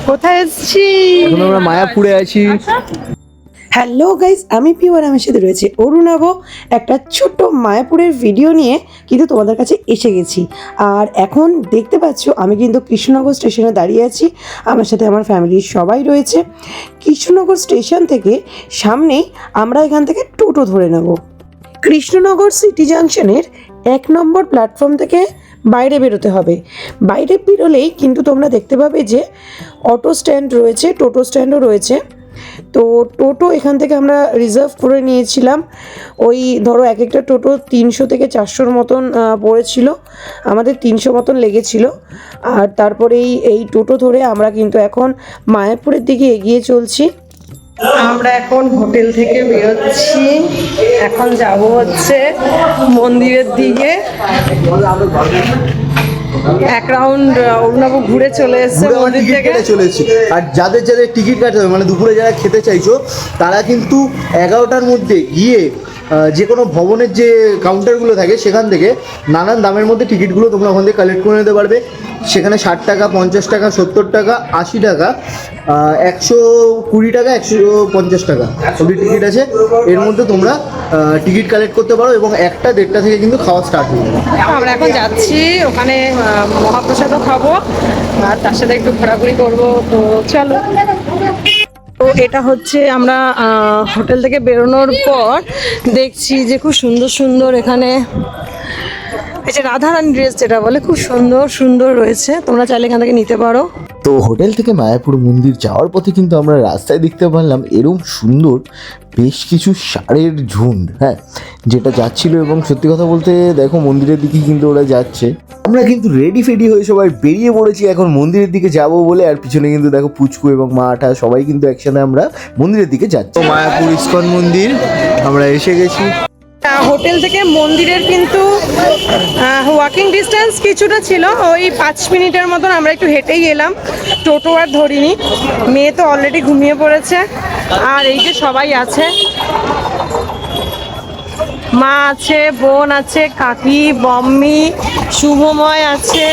কোথায় এসেছি? এখন আমরা মায়াপুরে আছি। হ্যালো গাইস, আমি পিওর, আমার সাথে রয়েছে অরুণাভ। একটা ছোট্ট মায়াপুরের ভিডিও নিয়ে কিন্তু তোমাদের কাছে এসে গেছি। আর এখন দেখতে পাচ্ছ আমি কিন্তু কৃষ্ণনগর স্টেশনে দাঁড়িয়ে আছি। আমার সাথে আমার ফ্যামিলির সবাই রয়েছে। কৃষ্ণনগর স্টেশন থেকে সামনেই আমরা এখান থেকে টোটো ধরে নেব। কৃষ্ণনগর সিটি জাংশনের 1 নম্বর প্ল্যাটফর্ম থেকে বাইরে বেরোতে হবে। বাইরে বেরোলেই কিন্তু তোমরা দেখতে পাবে যে অটো স্ট্যান্ড রয়েছে, টোটো স্ট্যান্ডও রয়েছে। তো টোটো এখান থেকে আমরা রিজার্ভ করে নিয়েছিলাম। ওই ধরো এক একটা টোটো 300 থেকে 400-র মতন পড়েছিল, আমাদের 300 মতন লেগেছিল। আর তারপরে এই টোটো ধরে আমরা কিন্তু এখন মায়াপুরের দিকে এগিয়ে চলছি। আমরা এখন হোটেল থেকে বেরোচ্ছি, এখন যাব হচ্ছে মন্দিরের দিকে। এক রাউন্ড অরুণাভ ঘুরে চলে এসেছে মন্দির থেকে। চলেছি। আর যাদের যাদের টিকিট কাটতে হবে, মানে দুপুরে যারা খেতে চাইছো, তারা কিন্তু 11টার মধ্যে গিয়ে যে কোনো ভবনের যে কাউন্টারগুলো থাকে সেখান থেকে নানান দামের মধ্যে টিকিটগুলো তোমরা ওখান থেকে কালেক্ট করে নিতে পারবে। সেখানে 60 টাকা, 50 টাকা, 70 টাকা, 80 টাকা, 120 টাকা, 150 টাকা সবই টিকিট আছে। এর মধ্যে তোমরা টিকিট কালেক্ট করতে পারো এবং 1টা 1:30 থেকে কিন্তু খাওয়া স্টার্ট হয়ে যাবে। আমরা এখন যাচ্ছি, ওখানে মহাপ্রসাদও খাবো আর তার সাথে একটু ঘোরাঘুরি করবো। তো চলো। তো এটা হচ্ছে আমরা হোটেল থেকে বেরোনোর পর দেখছি যে খুব সুন্দর সুন্দর এখানে এই যে রাধারানী ড্রেস যেটা বলে, খুব সুন্দর সুন্দর রয়েছে। তোমরা চাইলে এখান থেকে নিতে পারো। তো হোটেল থেকে মায়াপুর মন্দির যাওয়ার পথে কিন্তু আমরা রাস্তায় দেখতে পারলাম এরকম সুন্দর বেশ কিছু ষাঁড়ের ঝুন্ড, হ্যাঁ, যেটা যাচ্ছিল। এবং সত্যি কথা বলতে দেখো মন্দিরের দিকে কিন্তু ওরা যাচ্ছে। আমরা কিন্তু রেডি ফেডি হয়ে সবাই বেরিয়ে পড়েছি এখন মন্দিরের দিকে যাব বলে। আর পিছনে কিন্তু দেখো পুচকু এবং মাটা সবাই কিন্তু একসাথে আমরা মন্দিরের দিকে যাচ্ছি। মায়াপুর ইস্কন মন্দির আমরা এসে গেছি। হোটেল থেকে মন্দিরের কিন্তু ওয়াকিং ডিস্টেন্স কিছুটা ছিল, ওই 5 মিনিটের মতন। আমরা একটু হেঁটেই এলাম, টোটো আর ধরিনি। মেয়ে তো অলরেডি ঘুমিয়ে পড়েছে। আর এই যে সবাই আছে, মা আছে, বোন আছে, কাকি, বম্মি, শুভময় আছে।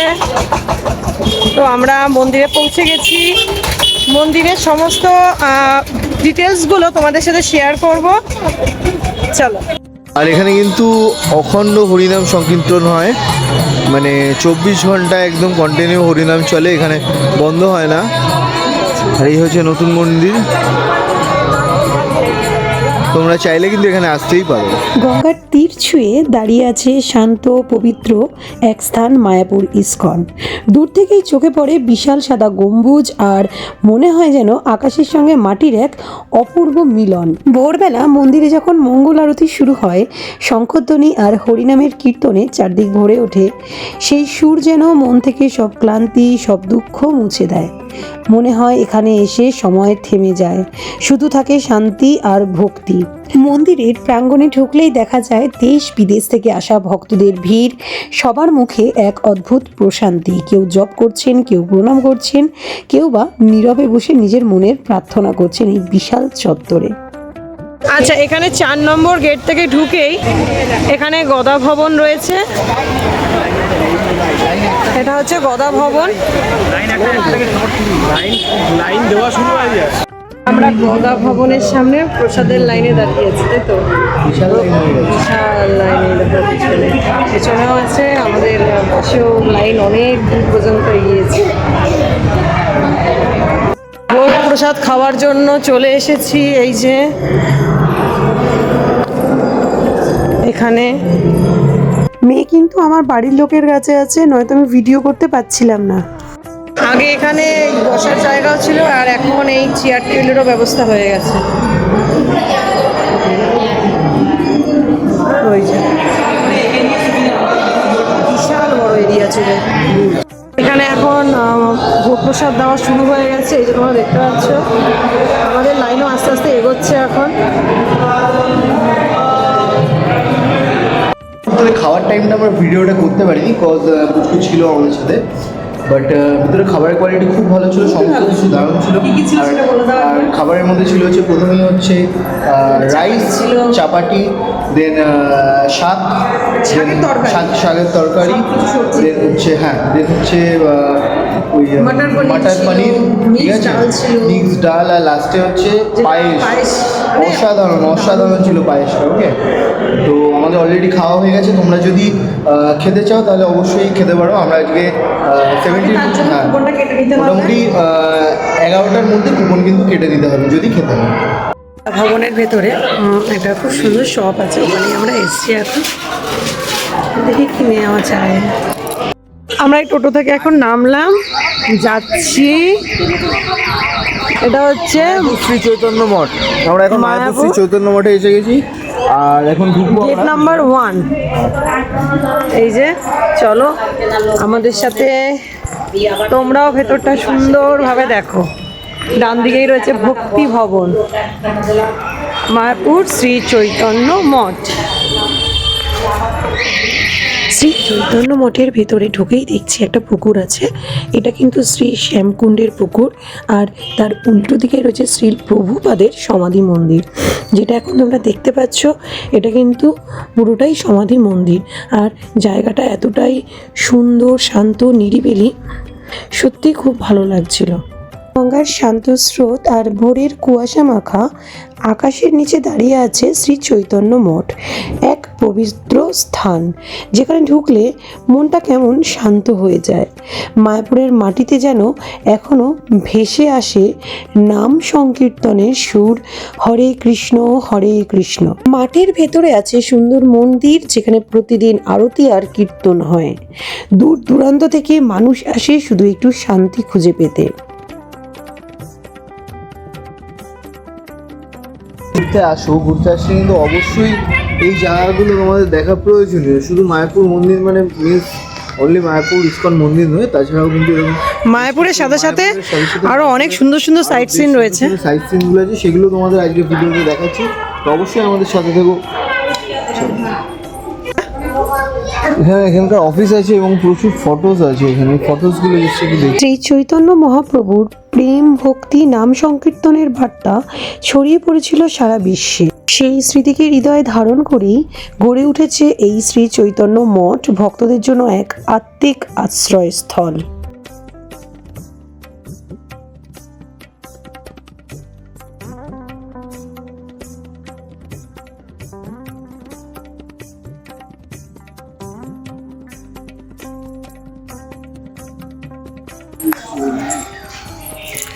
তো আমরা মন্দিরে পৌঁছে গেছি। মন্দিরের সমস্ত ডিটেলসগুলো তোমাদের সাথে শেয়ার করব, চলো। আর এখানে কিন্তু অখণ্ড হরিনাম সংকীর্তন হয়, মানে 24 ঘন্টা একদম কন্টিনিউ হরিনাম চলে, এখানে বন্ধ হয় না। আর এই হচ্ছে নতুন মন্দির, তোমরা চাইলে কিন্তু এখানে আসতেই পারো। গঙ্গার তীর ছুঁয়ে দাঁড়িয়ে আছে শান্ত পবিত্র এক স্থান মায়াপুর ইস্কন। দূর থেকেই চোখে পড়ে বিশাল সাদা গম্বুজ, আর মনে হয় যেন আকাশের সঙ্গে মাটির এক অপূর্ব মিলন। ভোরবেলা মন্দিরে যখন মঙ্গল আরতি শুরু হয়, শঙ্খধ্বনি আর হরিনামের কীর্তনে চারদিক ভরে ওঠে। সেই সুর যেন মন থেকে সব ক্লান্তি, সব দুঃখ মুছে দেয়। মনে হয় এখানে এসে সময় থেমে যায়, শুধু থাকে শান্তি আর ভক্তি। মন্দিরের প্রাঙ্গণে ঢুকলেই দেখা যায় দেশ বিদেশ থেকে আসা ভক্তদের ভিড়, সবার মুখে এক অদ্ভুত প্রশান্তি। কেউ জপ করছেন, কেউ প্রণাম করছেন, কেউ বা নীরবে বসে নিজের মনের প্রার্থনা করছেন এই বিশাল চত্বরে। আচ্ছা, এখানে 4 নম্বর গেট থেকে ঢুকেই এখানে গদা ভবন রয়েছে। এটা হচ্ছে গদা ভবন। আমরা গদা ভবনের সামনে প্রসাদের লাইনে দাঁড়িয়ে আছি, তাই তো? বিশাল লাইনে দেখো, পেছনেও আছে, আমাদের পাশেও লাইন অনেক দূর পর্যন্ত এগিয়েছে। ভোগ প্রসাদ খাওয়ার জন্য চলে এসেছি। এই যে এখানে মেয়ে কিন্তু আমার বাড়ির লোকের কাছে আছে, নয়তো আমি ভিডিও করতে পারছিলাম না। আগে এখানে বসার জায়গাও ছিল, আর এখন এই চেয়ার টেবিলেরও ব্যবস্থা হয়ে গেছে। ওই যে বিশাল বড় এরিয়া ছিল। এখানে এখন ভোগ প্রসাদ দেওয়া শুরু হয়ে গেছে, এই যে তোমরা দেখতে পাচ্ছ। আমাদের লাইনও আস্তে আস্তে এগোচ্ছে এখন। খাওয়ার টাইমটা আমরা ভিডিওটা করতে পারিনি, কজ পুচকু ছিল আমাদের সাথে। বাট ভিতরে খাবারের কোয়ালিটি খুব ভালো ছিল, সমস্ত কিছু দারুণ ছিল। আর খাবারের মধ্যে ছিল হচ্ছে প্রথমেই হচ্ছে রাইস, চাপাটি, দেন শাক, শাকের তরকারি। শাকের তরকারি, দেন হচ্ছে দেন হচ্ছে ওই মাটার পনির, ঠিক আছে, মিক্স ডাল, আর লাস্টে হচ্ছে পায়েস। অসাধারণ ছিল পায়েসটা। ওকে, তো আমাদের অলরেডি খাওয়া হয়ে গেছে। তোমরা যদি খেতে চাও তাহলে অবশ্যই খেতে পারো। আমরা আজকে 70 মোটামুটি 11টার মধ্যে কুপন কিন্তু কেটে দিতে হবে যদি খেতে হয়। ভবনের ভেতরে একটা খুব সুন্দর শপ আছে, ওখানে আমরা এসছি এখন, দেখি কি নেওয়া যায়। আমরা এই টোটো থেকে এখন নামলাম, যাচ্ছি, এটা হচ্ছে শ্রী চৈতন্য মঠ। আমরা এখন মায়াপুর শ্রী চৈতন্য মঠে এসে গেছি, আর এখন ঢুকবো গেট নাম্বার 1। এই যে চলো আমাদের সাথে, তোমরাও ভেতরটা সুন্দরভাবে দেখো। ডান দিকেই রয়েছে ভক্তি ভবন, মায়াপুর শ্রী চৈতন্য মঠ। শ্রী চৈতন্য মঠের ভেতরে ঢুকেই দেখছি একটা পুকুর আছে। এটা কিন্তু শ্রী শ্যামকুণ্ডের পুকুর, আর তার উল্টো দিকে রয়েছে শ্রী প্রভুপাদের সমাধি মন্দির, যেটা এখন তোমরা দেখতে পাচ্ছ। এটা কিন্তু পুরোটাই সমাধি মন্দির, আর জায়গাটা এতটাই সুন্দর, শান্ত, নিরিবিলি, সত্যি খুব ভালো লাগছিল। গঙ্গার শান্ত স্রোত আর ভোরের কুয়াশা মাখা আকাশের নিচে দাঁড়িয়ে আছে শ্রী চৈতন্য মঠ, এক পবিত্র স্থান যেখানে ঢুকলে মনটা কেমন শান্ত হয়ে যায়। মায়াপুরের মাটিতে যেন এখনো ভেসে আসে নাম সংকীর্তনের সুর, হরে কৃষ্ণ হরে কৃষ্ণ। মাঠের ভেতরে আছে সুন্দর মন্দির, যেখানে প্রতিদিন আরতি আর কীর্তন হয়। দূর দূরান্ত থেকে মানুষ আসে শুধু একটু শান্তি খুঁজে পেতে। ঘুরতে আসলে কিন্তু অবশ্যই এই জায়গাগুলো তোমাদের দেখা প্রয়োজনীয়। শুধু মায়াপুর মন্দির মানে মিনস অনলি মায়াপুর ইসকন মন্দির নয়, তাছাড়াও কিন্তু মায়াপুরের সাথে সাথে আরো অনেক সুন্দর সুন্দর সাইট সিন রয়েছে। সাইট সিনগুলো আছে, সেগুলো তোমাদের আজকে ভিডিওতে দেখাচ্ছি, তো অবশ্যই আমাদের সাথে থেকো। হ্যাঁ, এখানকার অফিস আছে এবং প্রচুর ফটোস আছে এখানে। ফটোসগুলো শ্রী চৈতন্য মহাপ্রভুর প্রেম, ভক্তি, নাম সংকীর্তনের বার্তা ছড়িয়ে পড়েছিল সারা বিশ্বে। সেই স্মৃতিকে হৃদয়ে ধারণ করেই গড়ে উঠেছে এই শ্রী চৈতন্য মঠ, ভক্তদের জন্য এক আত্মিক আশ্রয়স্থল।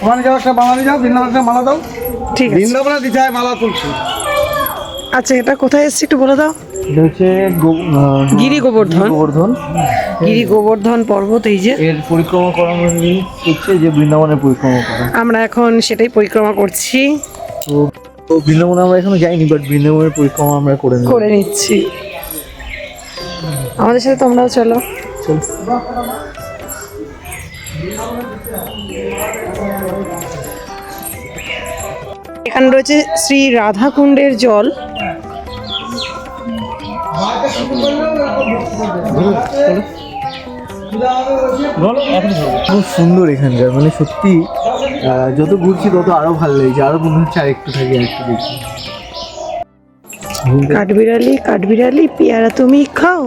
ওখানে যাও, একটা মালা দিয়ে যাও, বৃন্দাবনের মালা দাও। ঠিক আছে, বৃন্দাবনে দিতে হয় মালা তুলছি। আচ্ছা, এটা কোথায় এসছে একটু বলে দাও। এটা হচ্ছে গিরি গোবর্ধন। গিরি গোবর্ধন পর্বত, এই যে এর পরিক্রমা করানোর হচ্ছে যে বৃন্দাবনের পরিক্রমা করা। আমরা এখন সেটাই পরিক্রমা করছি। তো বৃন্দাবনে আমরা এখনো যাইনি, বাট বৃন্দাবনের পরিক্রমা আমরা করে নিচ্ছি। আমাদের সাথে তোমরাও চলো। এখানে রয়েছে শ্রী রাধাকুণ্ডের জল। খুব সুন্দর এখানকার, মানে সত্যি যত ঘুরছি তত আরো ভালো লাগছে, আরো মনে হচ্ছে আরেকটু থাকি, আরেকটু দেখি। কাঠবিড়ালি কাঠবিড়ালি পেয়ারা তুমি খাও,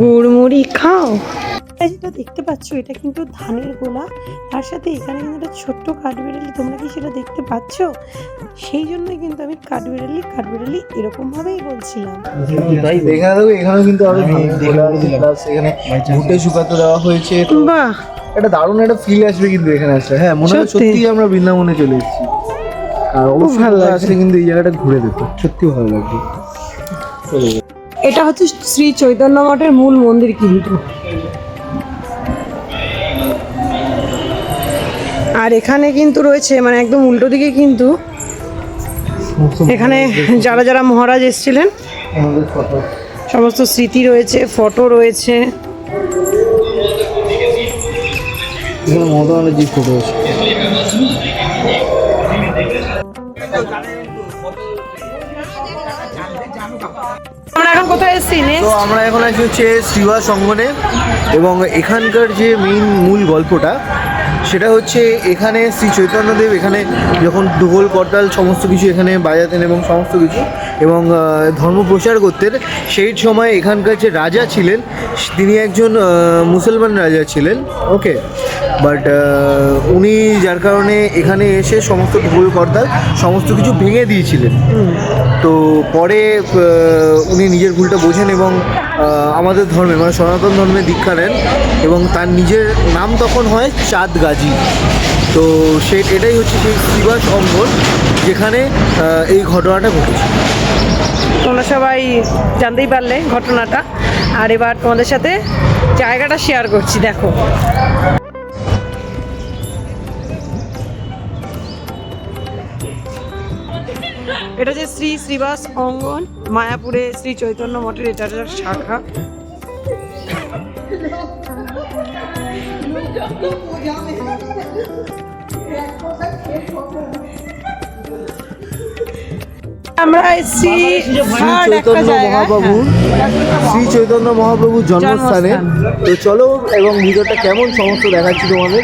গুড়মুড়ি খাও। যেটা দেখতে পাচ্ছ এটা কিন্তু ধানের গোলা, তার সাথে এখানে কিন্তু একটা ছোট্ট কাঠবিড়ালি, তোমরা কি সেটা দেখতে পাচ্ছ? সেই জন্যই কিন্তু আমি কাঠবিড়ালি কাঠবিড়ালি এরকম ভাবেই বলছিলাম। এখানেও কিন্তু আরো এখানে ঘুটে শুকাতে দেওয়া হয়েছে। বাহ, এটা দারুণ একটা ফিল আসবে কিন্তু এখানে আসলে। হ্যাঁ, মনে হয় সত্যি আমরা বৃন্দাবনে চলে এসেছি। আর অবশ্যই ভালো লাগছে কিন্তু এই জায়গাটা ঘুরে দেখো, সত্যি ভালো লাগবে। এটা হচ্ছে শ্রী চৈতন্য মঠের মূল মন্দির কিন্তু। আর এখানে কিন্তু রয়েছে মানে একদম উল্টো দিকে কিন্তু এখানে যারা যারা মহারাজ এসেছিলেন সমস্ত স্মৃতি রয়েছে, ফটো রয়েছে। মহারাজের ফটো আছে। আমরা এখন কোথায় এসেছি? তো আমরা এখন আছি হচ্ছে শ্রীবাস অঙ্গনে, এবং এখানকার যে মূল গল্পটা সেটা হচ্ছে এখানে শ্রী চৈতন্যদেব এখানে যখন ঢোল করতাল সমস্ত কিছু এখানে বাজাতেন এবং সমস্ত কিছু এবং ধর্ম প্রচার করতেন। সেই সময় এখানকার যে রাজা ছিলেন তিনি একজন মুসলমান রাজা ছিলেন, ওকে। বাট উনি যার কারণে এখানে এসে সমস্ত ভুল কর্তা সমস্ত কিছু ভেঙে দিয়েছিলেন। তো পরে উনি নিজের ভুলটা বোঝেন এবং আমাদের ধর্মে মানে সনাতন ধর্মে দীক্ষা নেন এবং তার নিজের নাম তখন হয় চাঁদ গাজী। তো এটাই হচ্ছে সেই শ্রীবাস অঙ্গন যেখানে এই ঘটনাটা ঘটেছে। তোমরা সবাই জানতেই পারলে ঘটনাটা, আর এবার তোমাদের সাথে জায়গাটা শেয়ার করছি। দেখো, এটা যে শ্রী শ্রীবাস অঙ্গন, মায়াপুরে শ্রী চৈতন্য মঠের এটা একটা শাখা। আমরা এসেছি থার্ড একটা জায়গায়, শ্রী চৈতন্য মহাপ্রভুর জন্মস্থানে। তো চলো এবং ভিডিওটা কেমন সমস্ত দেখাচ্ছি তোমাদের,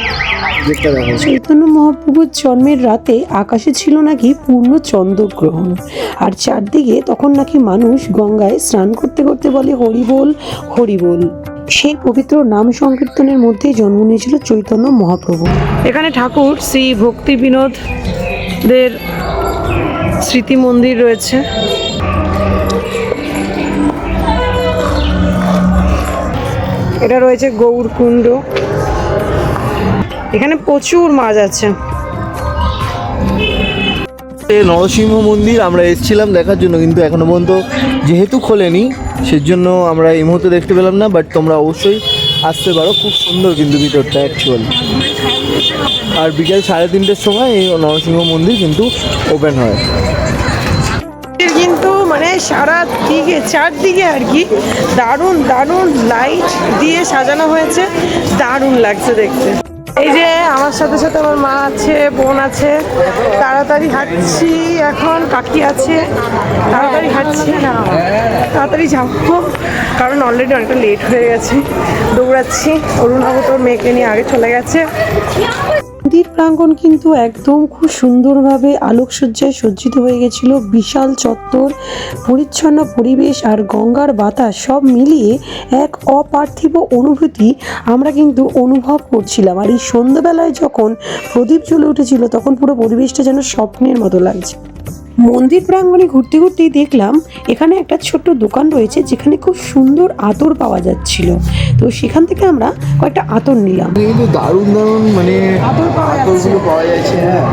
দেখতে দেখো। চৈতন্য মহাপ্রভুর জন্মের রাতে আকাশে ছিল নাকি পূর্ণ চন্দ্রগ্রহণ, আর চারদিকে তখন নাকি মানুষ গঙ্গায় স্নান করতে করতে বলে হরিবোল হরিবোল। সেই পবিত্র নাম সংকীর্তনের মধ্যেই জন্ম নিয়েছিল চৈতন্য মহাপ্রভু। এখানে ঠাকুর শ্রী ভক্তি বিনোদদের স্মৃতি মন্দির রয়েছে। এটা রয়েছে গৌরকুণ্ড, এখানে প্রচুর মাছ আছে। নরসিংহ মন্দির আমরা এসেছিলাম দেখার জন্য, কিন্তু এখনো পর্যন্ত যেহেতু খোলেনি সেজন্য আমরা এই মুহূর্তে দেখতে পেলাম না। বাট তোমরা অবশ্যই আসতে পারো, খুব সুন্দর কিন্তু ভিতরটা অ্যাকচুয়ালি। আর বিকেল 3:30টার সময় এই নরসিংহ মন্দির কিন্তু ওপেন হয়। কিন্তু মানে সারা দিকে চারদিকে আর কি দারুণ দারুণ লাইট দিয়ে সাজানো হয়েছে, দারুণ লাগছে দেখতে। এই যে আমার সাথে সাথে আমার মা আছে, বোন আছে, তাড়াতাড়ি হাঁটছি, এখন কাকি আছে, তাড়াতাড়ি হাঁটছি, তাড়াতাড়ি যাবো কারণ অলরেডি অনেকটা লেট হয়ে গেছে। দৌড়াচ্ছি, অরুণাব তোর মেয়েকে নিয়ে আগে চলে গেছে। মন্দির প্রাঙ্গণ কিন্তু একদম খুব সুন্দরভাবে আলোকসজ্জায় সজ্জিত হয়ে গেছিল। বিশাল চত্বর, পরিচ্ছন্ন পরিবেশ আর গঙ্গার বাতাস সব মিলিয়ে এক অপার্থিব অনুভূতি আমরা কিন্তু অনুভব করছিলাম। আর এই সন্ধ্যাবেলায় যখন প্রদীপ জ্বলে উঠেছিল তখন পুরো পরিবেশটা যেন স্বপ্নের মতো লাগছে। মন্দির প্রাঙ্গণে ঘুরতে ঘুরতেই দেখলাম এখানে একটা ছোট্ট দোকান রয়েছে যেখানে খুব সুন্দর আতর পাওয়া যাচ্ছিল। তো সেখান থেকে আমরা কয়েকটা আতর নিলাম। কিন্তু দারুণ দারুণ মানে আতরগুলো পাওয়া যাচ্ছে। হ্যাঁ,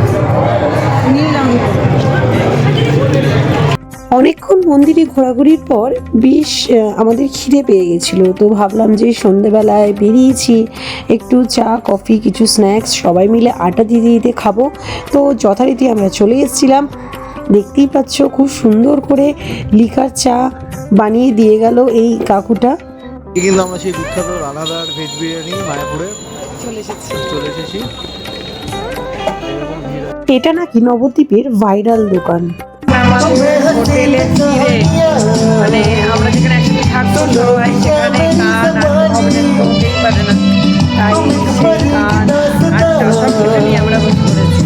নিলাম। অনেকক্ষণ মন্দিরে ঘোরাঘুরির পর বেশ আমাদের খিদে পেয়ে গেছিলো। তো ভাবলাম যে সন্ধেবেলায় বেরিয়েছি, একটু চা কফি কিছু স্ন্যাক্স সবাই মিলে আটা দিতে দিতে খাবো। তো যথারীতি আমরা চলে এসেছিলাম। দেখতেই পাচ্ছ খুব সুন্দর করে লিকার চা বানিয়ে দিয়ে গেল এই কাকুটা। কিন্তু আমরা সেই বিখ্যাত রানাদার ভেজ বিরিয়ানি মায়াপুরে চলে এসেছি। এটা নাকি নবদ্বীপের ভাইরাল দোকান। হোটেলের তীরে মানে আমরা যেখানে একসাথে থাকতো সবাই সেখানে গান হতেই পারে না, তাই সেই গান আড্ডা সব কিছু নিয়ে আমরা বসে পড়েছি।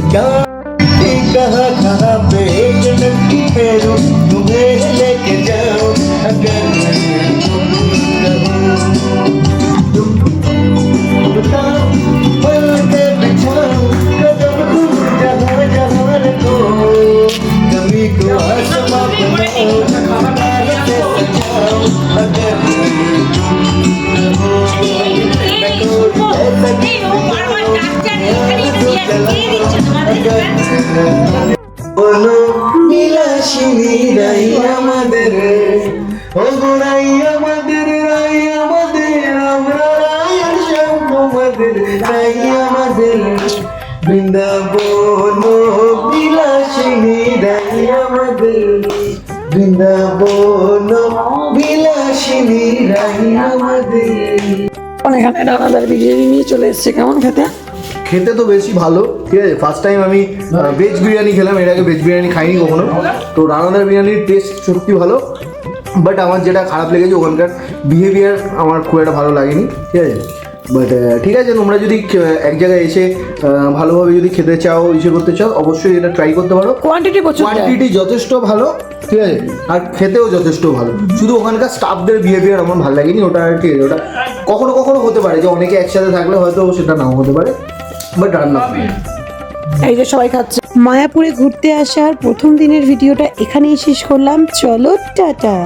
বিলাসিনী রাই আমাদের, ও গোড়াই আমাদের, রাই আমাদের, আমরা রায়ের শ্যাম আমাদের, রাই আমাদের বৃন্দাবন বিলাসিনী রাই আমাদের, বৃন্দাবন বিলাসিনী রাই আমাদের। এখানে রানাদার বিরিয়ানি নিয়ে চলে এসছে, কেমন খেতে? খেতে তো বেশি ভালো, ঠিক আছে। ফার্স্ট টাইম আমি ভেজ বিরিয়ানি খেলাম, এর আগে ভেজ বিরিয়ানি খাইনি কখনো। তো রানাদার বিরিয়ানির টেস্ট সত্যি ভালো, বাট আমার যেটা খারাপ লেগেছে ওখানকার বিহেভিয়ার আমার খুব একটা ভালো লাগেনি, ঠিক আছে। বাট ঠিক আছে, তোমরা যদি এক জায়গায় এসে ভালোভাবে যদি খেতে চাও, ইসে করতে চাও, অবশ্যই এটা ট্রাই করতে পারো। কোয়ান্টিটি প্রচুর দেয়। কোয়ান্টিটি যথেষ্ট ভালো, ঠিক আছে, আর খেতেও যথেষ্ট ভালো। শুধু ওখানকার স্টাফদের বিহেভিয়ার আমার ভালো লাগেনি, ওটা ঠিক আছে, ওটা কখনো কখনো হতে পারে যে অনেকে একসাথে থাকলে হয়তো সেটা নাও হতে পারে, বাট রান্না এই যে সবাই খাচ্ছে। মায়াপুরে ঘুরতে আসার প্রথম দিনের ভিডিওটা এখানেই শেষ করলাম। চলো টাটা।